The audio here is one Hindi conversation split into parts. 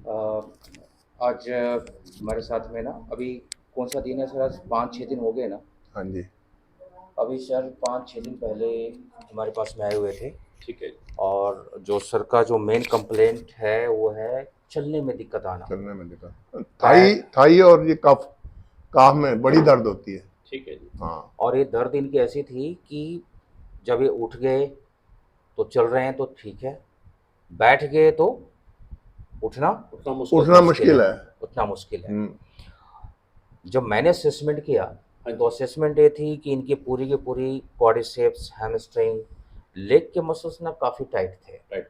आज हमारे साथ में ना अभी कौन सा दिन है सर? आज 5-6 दिन हो गए ना। हाँ जी। अभी सर 5-6 दिन पहले हमारे पास में आए हुए थे। ठीक है। और जो सर का जो मेन कंप्लेंट है वो है चलने में दिक्कत आना। चलने में दिक्कत, थाई पैर। थाई और ये कफ, काफ में बड़ी दर्द होती है। ठीक है जी। हाँ। और ये दर्द इनकी ऐसी थी कि जब ये उठ गए तो चल रहे हैं तो ठीक है, बैठ गए तो उठना उतना मुश्किल उठना मुश्किल मुश्किल है, है। उतना मुश्किल है। हम्म। जब मैंने असेसमेंट किया हाँ तो जी। असेसमेंट ये थी कि इनकी पूरी की पूरी क्वाड्रिसेप्स, हैमस्ट्रिंग, लेग के मसल्स ना काफ़ी टाइट थे। राइट।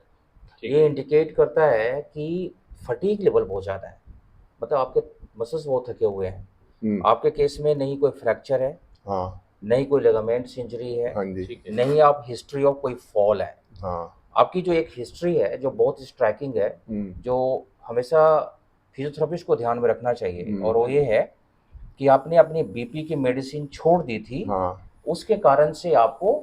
ठीक ये है। इंडिकेट करता है कि फटीग लेवल बहुत ज़्यादा है, मतलब आपके मसल्स बहुत थके हुए हैं। हम्म। आपके केस में नहीं कोई फ्रैक्चर है, हाँ। नहीं कोई लिगामेंट्स इंजरी है, हाँ जी। ठीक है। नहीं आप हिस्ट्री ऑफ कोई फॉल है। हाँ। आपकी जो एक हिस्ट्री है जो बहुत स्ट्राइकिंग है, जो हमेशा फिजियोथेरेपिस्ट को ध्यान में रखना चाहिए, और वो ये है कि आपने अपनी बीपी की मेडिसिन छोड़ दी थी। हाँ, उसके कारण से आपको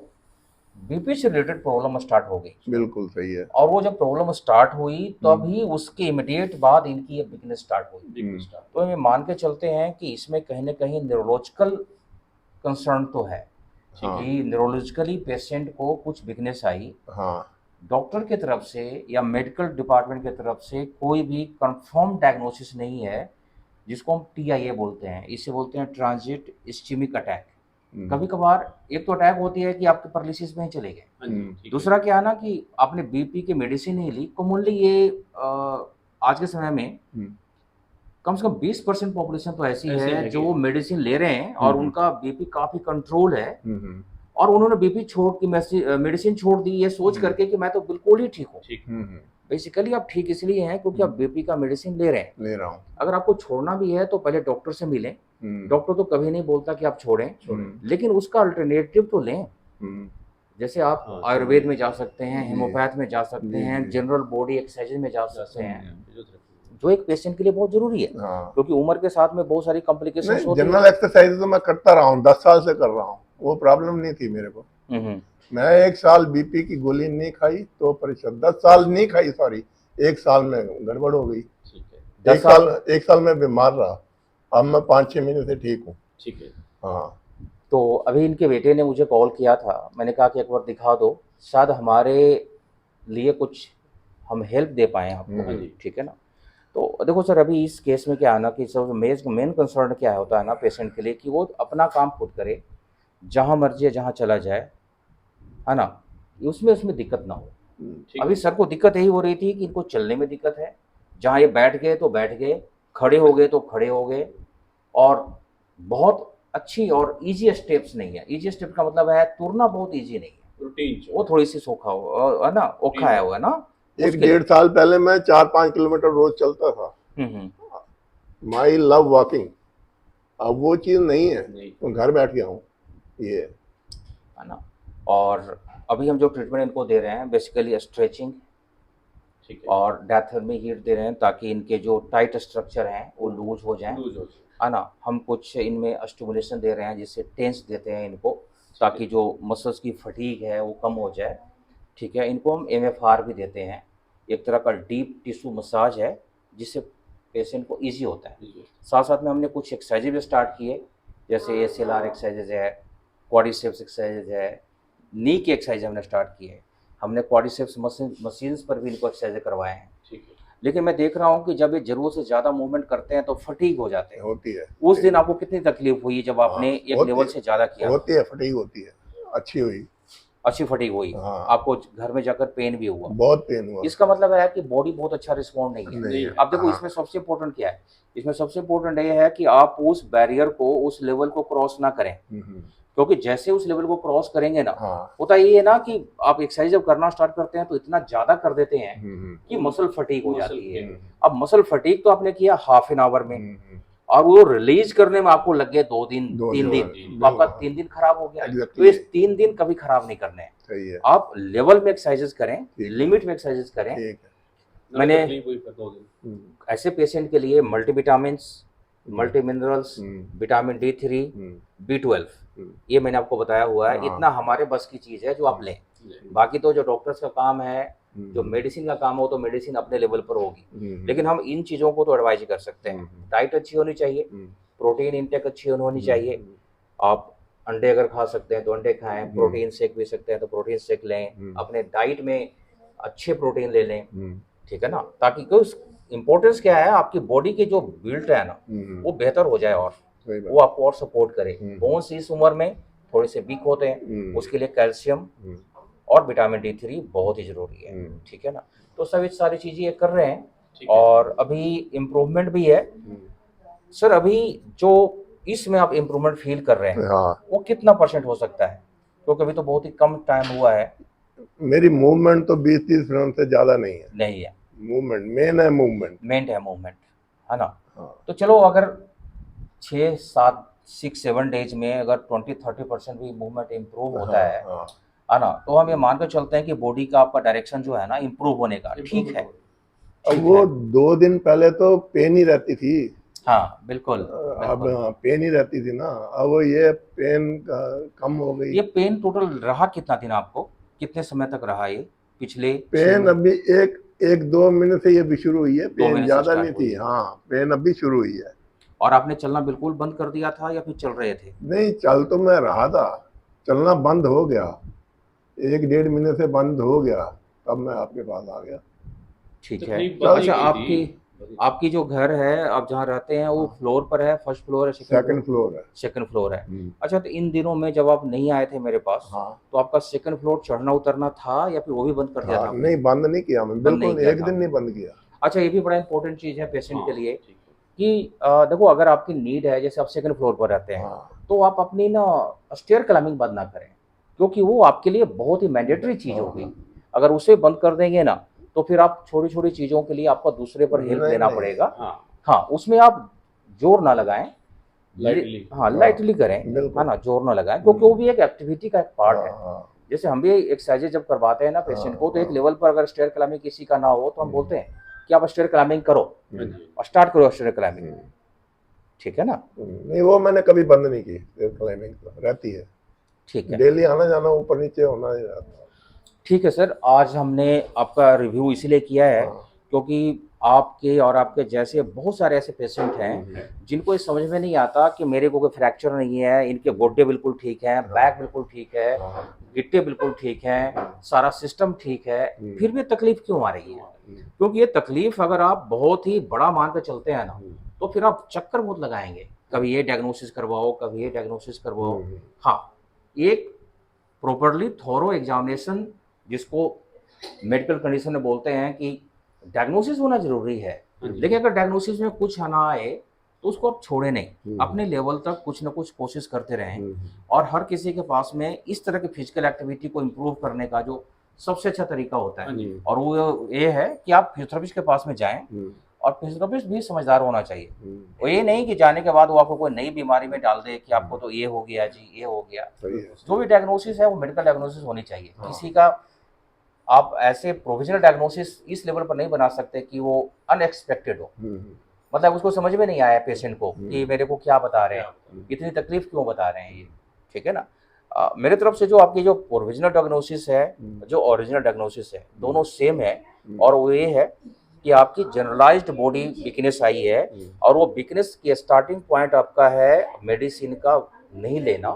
बीपी से रिलेटेड प्रॉब्लम स्टार्ट हो गई। बिल्कुल सही है। और वो जब प्रॉब्लम स्टार्ट हुई तभी उसके इमीडिएट बाद इनकी ये वीकनेस स्टार्ट हुई। बिल्कुल स्टार्ट। तो ये मान के चलते हैं कि इसमें कहीं ना कहीं न्यूरोलॉजिकल कंसर्न तो है, हाँ। कि न्यूरोलॉजिकली पेशेंट को कुछ वीकनेस आई। हाँ। डॉक्टर की तरफ से या मेडिकल डिपार्टमेंट की तरफ से कोई भी कंफर्म डायग्नोसिस नहीं है, जिसको हम टीआईए बोलते हैं। इसे बोलते हैं ट्रांजिट इस्चेमिक अटैक। कभी कभार एक तो अटैक होती है कि आपके पैरालिसिस में ही चले गए। हाँ जी। ठीक है। दूसरा क्या है ना कि आपने बीपी की मेडिसिन नहीं ली। कॉमनली ये आज के समय में कम से कम 20% पॉपुलेशन तो ऐसी ऐसे है है जो कि मेडिसिन ले रहे हैं और उनका बीपी काफ़ी कंट्रोल है, हम्म। और उन्होंने बीपी छोड़ की मेडिसिन छोड़ दी ये सोच करके कि मैं तो बिल्कुल ही ठीक हूँ। ठीक। बेसिकली आप ठीक इसलिए हैं क्योंकि आप बीपी का मेडिसिन ले रहे हैं। ले रहा हूँ। अगर आपको छोड़ना भी है तो पहले डॉक्टर से मिलें। डॉक्टर तो कभी नहीं बोलता कि आप छोड़ें, लेकिन उसका अल्टरनेटिव तो लें। जैसे आप हाँ, आयुर्वेद में जा सकते हैं, जी। हेमोपैथ में जा सकते जी, हैं, जी। जनरल बॉडी एक्सरसाइज में जा सकते हैं, फिजियोथेरेपी। जो एक पेशेंट के लिए बहुत जरूरी है, हाँ। क्योंकि उम्र के साथ में बहुत सारी कॉम्प्लिकेशंस नहीं, होती जनरल है। एक्सरसाइज तो मैं करता रहा हूँ, 10 साल से कर रहा हूँ, वो प्रॉब्लम नहीं थी मेरे को। मैं 1 साल बीपी की गोली नहीं खाई तो परेशान, 10 साल नहीं खाई, सॉरी, 1 साल में गड़बड़ हो गई। ठीक है। 1 साल में बीमार रहा। अब मैं 5-6 महीने से ठीक हूँ। ठीक है। हाँ। तो अभी इनके बेटे ने मुझे कॉल किया था, मैंने कहा कि एक बार दिखा दो, शायद हमारे लिए कुछ हम हेल्प दे पाएँ आपको। हाँ जी। ठीक है ना? तो देखो सर, अभी इस केस में क्या है ना कि सब मेन कंसर्न क्या होता है ना पेशेंट के लिए, कि वो अपना काम खुद करे, जहाँ मर्जी है जहाँ चला जाए, है ना? उसमें उसमें दिक्कत ना हो। ठीक अभी है। सर को दिक्कत यही हो रही थी कि इनको चलने में दिक्कत है। जहाँ ये बैठ गए तो बैठ गए, खड़े हो गए तो खड़े हो गए, और बहुत अच्छी और ईज़ी स्टेप्स नहीं है। ईज़ी स्टेप का मतलब है तुरना बहुत ईज़ी नहीं है। रूटीन वो थोड़ी-सी सोखा हो है ना, औखा है वो, है ना? एक मुश्किल है। 1.5 साल पहले मैं 4-5 किलोमीटर रोज चलता था। हुँ। My love walking. अब वो चीज नहीं है, नहीं। तो घर बैठ गया हूँ। ये है ना? और अभी हम जो ट्रीटमेंट इनको दे रहे हैं बेसिकली स्ट्रेचिंग ठीक है। और डायथर्मी हीट दे रहे हैं, ताकि इनके जो टाइट स्ट्रक्चर हैं वो लूज हो जाएं, लूज हो जाए। है ना? हम कुछ इनमें स्टिमुलेशन दे रहे हैं जिससे टेंस देते हैं इनको, ताकि जो मसल्स की फटीग है वो कम हो जाए। ठीक है? इनको हम एमएफआर भी देते हैं, एक तरह का डीप टिश्यू मसाज है, जिससे पेशेंट को ईजी होता है। साथ साथ में हमने कुछ एक्सरसाइज भी स्टार्ट किए, जैसे एसएलआर एक्सरसाइजेज है, क्वाड्रिसेप्स एक्सरसाइजेज है, नी की एक्सरसाइज हमने स्टार्ट की है। हमने क्वाड्रिसेप्स मशीन्स पर भी इनको एक्सरसाइज करवाए हैं। ठीक है। लेकिन मैं देख रहा हूँ कि जब ये ज़रूरत से ज़्यादा मूवमेंट करते हैं तो फटीग हो जाते हैं। होती है। उस दिन आपको कितनी तकलीफ हुई जब हाँ, आपने एक लेवल से ज़्यादा किया? होती है, फटीग होती है, अच्छी हुई। अच्छी फटीग हुई। हाँ। आपको घर में जाकर पेन भी हुआ? बहुत पेन हुआ। इसका मतलब है कि बॉडी बहुत अच्छा रिस्पॉन्ड नहीं है। नहीं है। अब देखो, हाँ। इसमें सबसे इम्पोर्टेंट क्या है? इसमें सबसे इम्पोर्टेंट ये है कि आप उस बैरियर को, उस लेवल को क्रॉस ना करें, क्योंकि जैसे उस लेवल को क्रॉस करेंगे ना, हाँ। होता ये है ना कि आप एक्सरसाइज जब करना स्टार्ट करते हैं तो इतना ज़्यादा कर देते हैं कि मसल फटीग हो जाती है। अब मसल फटीग तो आपने किया हाफ एन आवर में, और वो रिलीज करने में आपको लग गए 2 दिन, 3 दिन, तो आपका 3 दिन खराब हो गया। तो इस 3 दिन कभी खराब नहीं करने हैं। सही है। आप लेवल में एक्सरसाइजेस करें, लिमिट में एक्सरसाइजेस करें। ठीक है। मैंने तकलीफ हुई फिर 2 दिन। ऐसे पेशेंट के लिए multivitamins, multi minerals, vitamin D3, B12, ये मैंने आपको बताया हुआ है। हाँ। इतना हमारे बस की चीज़ है जो आप लें। बाकी तो जो डॉक्टर्स का काम है जो मेडिसिन का काम हो तो मेडिसिन अपने लेवल पर होगी, लेकिन हम इन चीज़ों को तो एडवाइज कर सकते हैं। डाइट अच्छी होनी चाहिए, प्रोटीन इंटेक अच्छी होनी चाहिए। आप अंडे अगर खा सकते हैं तो अंडे खाएं, प्रोटीन शेक पी सकते हैं तो प्रोटीन शेक लें, अपने डाइट में अच्छे प्रोटीन ले लें, ठीक है ना, ताकि कोई इम्पोर्टेंस क्या है, आपकी बॉडी की जो बिल्ट है ना वो बेहतर हो जाए और वो आपको और सपोर्ट करे। बोन्स इस उम्र में थोड़े से वीक होते हैं, उसके लिए कैल्शियम और विटामिन D3 बहुत ही जरूरी है, ठीक है ना। तो सब सारी चीजें ये कर रहे हैं और अभी इम्प्रूवमेंट भी है। सर अभी जो इसमें आप इम्प्रूवमेंट फील कर रहे हैं वो कितना % हो सकता है, क्योंकि अभी तो बहुत ही कम टाइम हुआ है। मेरी मूवमेंट तो 20-30% से ज्यादा नहीं है। नहीं है मूवमेंट मेन है, मूवमेंट है ना। तो चलो अगर 6-7 डेज में अगर 20-30% भी मूवमेंट इम्प्रूव होता है ना, तो हम ये मान कर चलते हैं कि बॉडी का आपका डायरेक्शन जो है ना इम्प्रूव होने का ठीक है। अब वो 2 दिन पहले तो पेन ही रहती थी। हाँ बिल्कुल, अब पेन ही रहती थी ना, अब ये पेन कम हो गई। ये पेन टोटल रहा कितना दिन आपको, कितने समय तक रहा ये पिछले पेन अभी एक 2 महीने से ये भी शुरू हुई है, पेन ज्यादा नहीं थी। हाँ पेन अभी शुरू हुई है। और आपने चलना बिल्कुल बंद कर दिया था या फिर चल रहे थे? नहीं, चल तो मैं रहा था, चलना बंद हो गया, 1-1.5 महीने से बंद हो गया, तब मैं आपके पास आ गया। ठीक है। अच्छा आपकी जो घर है आप जहाँ रहते हैं वो फ्लोर पर है, फर्स्ट फ्लोर है, सेकंड फ्लोर है? सेकंड फ्लोर है। अच्छा, तो इन दिनों में जब आप नहीं आए थे मेरे पास, तो आपका सेकंड फ्लोर चढ़ना उतरना था या फिर वो भी बंद कर दिया था? नहीं, बंद नहीं किया मैं, बिल्कुल एक दिन नहीं बंद किया। अच्छा, ये भी बड़ा इंपॉर्टेंट चीज है पेशेंट के लिए कि देखो अगर आपकी नीड है, जैसे आप सेकंड फ्लोर पर रहते हैं, तो आप अपनी ना स्टेयर क्लाइंबिंग बंद ना करें, क्योंकि वो आपके लिए बहुत ही मैंडेटरी चीज होगी। अगर उसे बंद कर देंगे ना तो फिर आप छोटी छोटी चीजों के लिए आपको दूसरे पर हेल्प लेना पड़ेगा। हाँ, उसमें आप जोर ना लगाएं, लाइटली करें, है ना, जोर ना लगाएं, क्योंकि वो भी एक एक्टिविटी का एक पार्ट है। जैसे हम भी एक्सरसाइज जब करवाते हैं ना पेशेंट को, तो एक लेवल पर अगर स्टेयर क्लाइंबिंग किसी का ना हो तो हम बोलते हैं कि आप स्टेयर क्लाइंबिंग करो, स्टार्ट करो स्टेयर क्लाइंबिंग, ठीक है ना। नहीं, वो मैंने कभी बंद नहीं की, स्टेयर क्लाइंबिंग तो रहती है, ठीक है, डेली आना जाना ऊपर नीचे होना ही रहता है। ठीक है सर, आज हमने आपका रिव्यू इसीलिए किया है क्योंकि आपके और आपके जैसे बहुत सारे ऐसे पेशेंट हैं जिनको ये समझ में नहीं आता कि मेरे को कोई फ्रैक्चर नहीं है, इनके गोड्डे बिल्कुल ठीक हैं, बैक बिल्कुल ठीक है, गिट्टे बिल्कुल ठीक हैं, सारा सिस्टम ठीक है, फिर भी तकलीफ क्यों आ रही है? क्योंकि ये तकलीफ अगर आप बहुत ही बड़ा मान कर चलते हैं ना तो फिर आप चक्कर बहुत लगाएंगे, कभी ये डायग्नोसिस करवाओ, कभी ये डायग्नोसिस करवाओ। हाँ, एक प्रॉपरली थॉरो एग्जामिनेशन, जिसको मेडिकल कंडीशन में बोलते हैं कि डायग्नोसिस होना जरूरी है, लेकिन अगर डायग्नोसिस में कुछ ना आए तो उसको आप छोड़े नहीं, अपने लेवल तक कुछ ना कुछ कोशिश करते रहें। और हर किसी के पास में इस तरह की फिजिकल एक्टिविटी को इम्प्रूव करने का जो सबसे अच्छा तरीका होता है, और वो ये है कि आप फिजियोथेरेपिस्ट के पास में जाएं, और फिजियोथेरेपिस्ट भी समझदार होना चाहिए। वो ये नहीं कि जाने के बाद वो आपको कोई नई बीमारी में डाल दे कि आपको तो ये हो गया जी, ये हो गया। जो भी डायग्नोसिस है वो मेडिकल डायग्नोसिस होनी चाहिए। किसी का आप ऐसे प्रोविजनल डायग्नोसिस इस लेवल पर नहीं बना सकते कि वो अनएक्सपेक्टेड हो, मतलब उसको समझ में नहीं आया पेशेंट को कि मेरे को क्या बता रहे हैं, इतनी तकलीफ क्यों बता रहे हैं ये, ठीक है ना। मेरे तरफ से जो आपकी जो प्रोविजनल डायग्नोसिस है, जो ओरिजिनल डायग्नोसिस है, दोनों सेम है। और वो ये है कि आपकी जनरलाइज्ड बॉडी वीकनेस आई है, और वो वीकनेस की स्टार्टिंग पॉइंट आपका है मेडिसिन का नहीं लेना,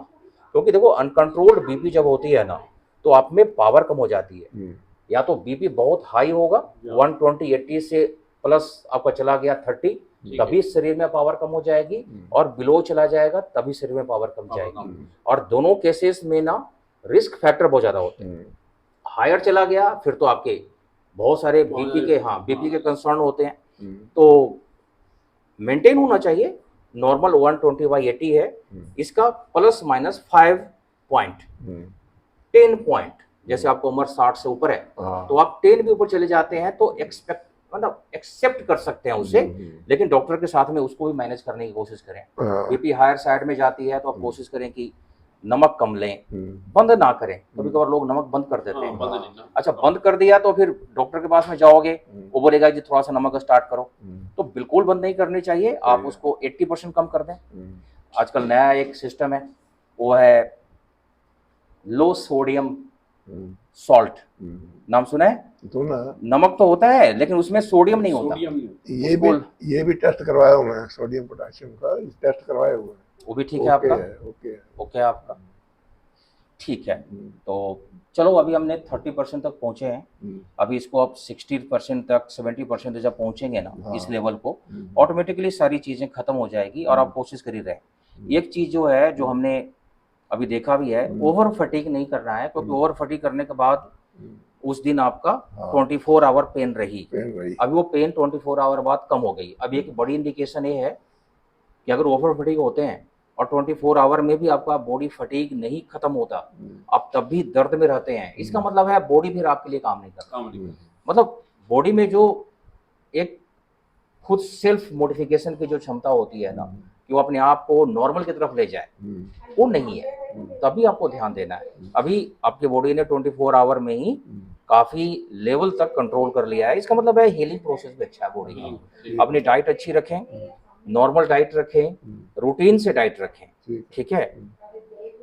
क्योंकि देखो अनकंट्रोल्ड बीपी जब होती है ना तो आप में पावर कम हो जाती है। या तो बीपी बहुत हाई होगा, 120-80 से प्लस आपका चला गया 30, तभी शरीर में पावर कम हो जाएगी, और बिलो चला जाएगा तभी शरीर में पावर कम जाएगी। और दोनों केसेस में ना रिस्क फैक्टर बहुत ज़्यादा होते हैं। हायर चला गया फिर तो आपके बहुत सारे बीपी के कंसर्न होते हैं। तो मेंटेन होना चाहिए, नॉर्मल 120/80 है, इसका ±5 पॉइंट, 10 पॉइंट। जैसे आपको उम्र 60 से ऊपर है तो आप 10 भी ऊपर चले जाते हैं तो एक्सेप्ट कर सकते हैं उसे, लेकिन डॉक्टर के साथ में उसको भी मैनेज करने की कोशिश करें। बीपी हायर साइड में जाती है तो आप कोशिश करें कि नमक कम लें, बंद ना करें। कभी कभार लोग नमक बंद कर देते हैं। अच्छा, बंद कर दिया तो फिर डॉक्टर के पास में जाओगे, वो बोलेगा कि थोड़ा सा नमक स्टार्ट करो, तो बिल्कुल बंद नहीं करनी चाहिए, आप उसको 80% कम कर दें। आजकल नया एक सिस्टम है, वो है लो सोडियम सॉल्ट नाम सुना है? तो ना नमक तो होता है लेकिन उसमें सोडियम नहीं होता। सोडियम नहीं होता। ये भी टेस्ट करवाया हूँ मैं, सोडियम पोटेशियम का टेस्ट करवाया हुआ है। वो भी ठीक है आपका? ओके है। ओके आपका ठीक है। तो चलो अभी हमने 30% तक पहुंचे हैं, अभी इसको अब 60% तक 70% जब पहुंचेंगे ना हाँ। इस लेवल को, ऑटोमेटिकली सारी चीज़ें खत्म हो जाएगी और आप कोशिश कर ही रहे हैं। एक चीज़ जो है जो हमने अभी देखा भी है, ओवर फटीग नहीं करना है, क्योंकि ओवर फटीग करने के बाद उस दिन आपका हाँ। 24 आवर पेन रही। पेन रही। अभी वो पेन 24 आवर बाद कम हो गई। अभी एक बड़ी इंडिकेशन ये है कि अगर ओवर फटीग होते हैं और 24 आवर में भी आपका बॉडी फटीग नहीं खत्म होता, आप तब भी दर्द में रहते हैं, इसका मतलब है बॉडी फिर आपके लिए काम नहीं कर रहा। काम नहीं करता। मतलब बॉडी में जो एक खुद सेल्फ मॉडिफिकेशन की जो क्षमता होती है ना, कि वो अपने आप को नॉर्मल की तरफ ले जाए, वो नहीं है। तभी आपको ध्यान देना है। अभी आपकी बॉडी ने 24 आवर में ही काफ़ी लेवल तक कंट्रोल कर लिया है, इसका मतलब है हीलिंग प्रोसेस भी अच्छा है बॉडी का। अपनी डाइट अच्छी रखें, नॉर्मल डाइट रखें, रूटीन से डाइट रखें, ठीक है,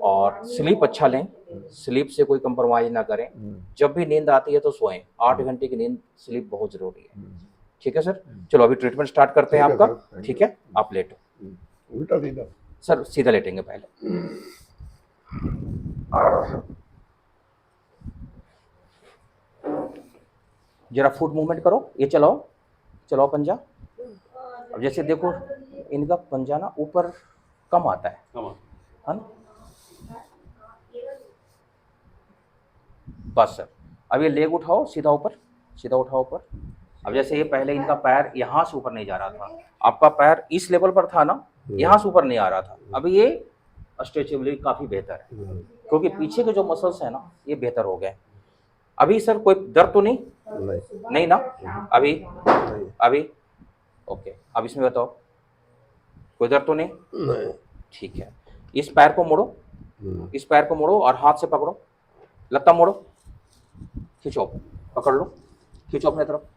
और स्लीप अच्छा लें, स्लीप से कोई कंप्रोमाइज ना करें। जब भी नींद आती है तो सोएं, 8 घंटे की नींद स्लीप बहुत ज़रूरी है, ठीक है सर। चलो अभी ट्रीटमेंट स्टार्ट करते हैं ठीक है आपका, सर, ठीक है, आप लेटो उल्टा सीधा। सर, सीधा लेटेंगे पहले। जरा फुट मूवमेंट करो, ये चलाओ, चलाओ पंजा। अब जैसे देखो इनका पंजा ना ऊपर कम आता है ना, बस सर। अब ये लेग उठाओ सीधा ऊपर, सीधा उठाओ ऊपर। अब जैसे ये पहले इनका पैर यहाँ से ऊपर नहीं जा रहा था, आपका पैर इस लेवल पर था ना, यहाँ से ऊपर नहीं आ रहा था, अभी ये स्ट्रेचेबिलिटी काफ़ी बेहतर है, क्योंकि पीछे के जो मसल्स हैं ना ये बेहतर हो गए। अभी सर कोई दर्द तो नहीं? नहीं ना? अभी अभी ओके, अब इसमें बताओ कोई दर्द तो नहीं? ठीक है। इस पैर को मोड़ो, इस पैर को मोड़ो और हाथ से पकड़ो, लत्ता मोड़ो, खींचो, पकड़ लो, खींचो अपने तरफ।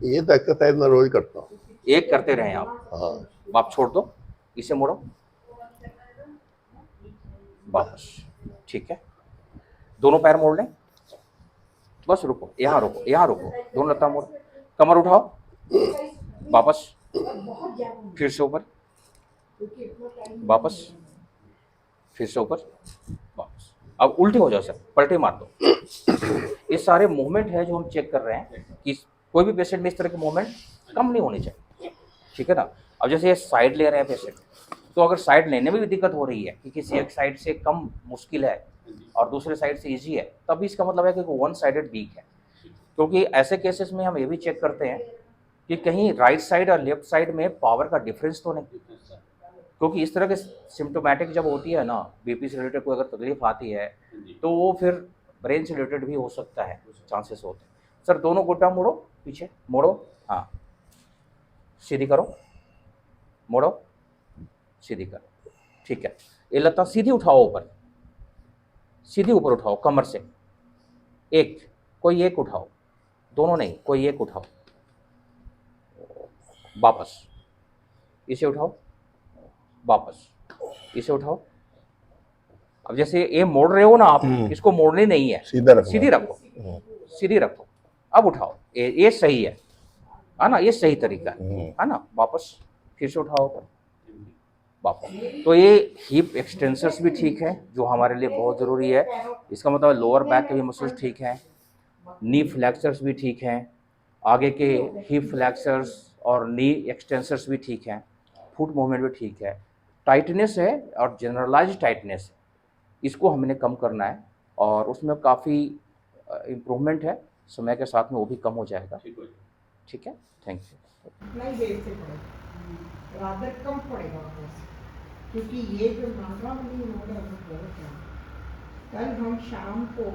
ये तो एक्सरसाइज मैं रोज करता हूँ। एक करते रहें आप। हाँ। आप छोड़ दो, इसे मोड़ो, वापस, ठीक है। दोनों पैर मोड़ लें, बस रुको, यहाँ रुको, यहाँ रुको, दोनों लत्ता मोड़ो, कमर उठाओ, वापस, फिर से ऊपर, वापस, फिर से ऊपर, वापस। अब उल्टे हो जाओ सर, पलटे मार दो। ये सारे मूवमेंट है जो हम चेक कर रहे हैं कि कोई भी पेशेंट में इस तरह के मूवमेंट कम नहीं होने चाहिए, ठीक है ना। अब जैसे ये साइड ले रहे हैं पेशेंट, तो अगर साइड लेने में भी दिक्कत हो रही है कि किसी एक साइड से कम मुश्किल है और दूसरे साइड से इजी है, तब इसका मतलब है कि वन साइडेड वीक है। क्योंकि ऐसे केसेस में हम ये भी चेक करते हैं कि कहीं राइट साइड और लेफ्ट साइड में पावर का डिफरेंस तो नहीं, क्योंकि इस तरह के सिम्टोमेटिक जब होती है ना, बीपी से रिलेटेड कोई अगर तकलीफ आती है तो वो फिर ब्रेन से रिलेटेड भी हो सकता है, चांसेस होते हैं। सर दोनों घुटना मोड़ो, पीछे मोड़ो, हाँ, सीधी करो, मोड़ो, सीधी करो, ठीक है। ये लत्ता सीधी उठाओ ऊपर, सीधी ऊपर उठाओ कमर से, एक, कोई एक उठाओ, दोनों नहीं, कोई एक उठाओ, वापस, इसे उठाओ, वापस, इसे उठाओ। अब जैसे ये मोड़ रहे हो ना आप, इसको मोड़नी नहीं है, सीधा रखो, सीधी रखो, सीधी रखो। अब उठाओ, ये सही है ना, ये सही तरीका है ना, वापस, फिर से उठाओ ऊपर, वापस। तो ये हिप एक्सटेंसर्स भी ठीक है, जो हमारे लिए बहुत ज़रूरी है। इसका मतलब लोअर बैक के भी मसल्स ठीक हैं, नी फ्लैक्सर्स भी ठीक हैं, आगे के हिप फ्लैक्सर्स और नी एक्सटेंसर्स भी ठीक हैं, फुट मूवमेंट भी ठीक है। टाइटनेस है और जनरलाइज टाइटनेस है, इसको हमने कम करना है और उसमें काफ़ी इम्प्रूवमेंट है, समय के साथ में वो भी कम हो जाएगा, ठीक है। Thank you. इतना ही देर से पड़ेगा, रादर कम पड़ेगा बस, क्योंकि ये जो मात्रा वाली नोट है वो बहुत है। कल हम शाम को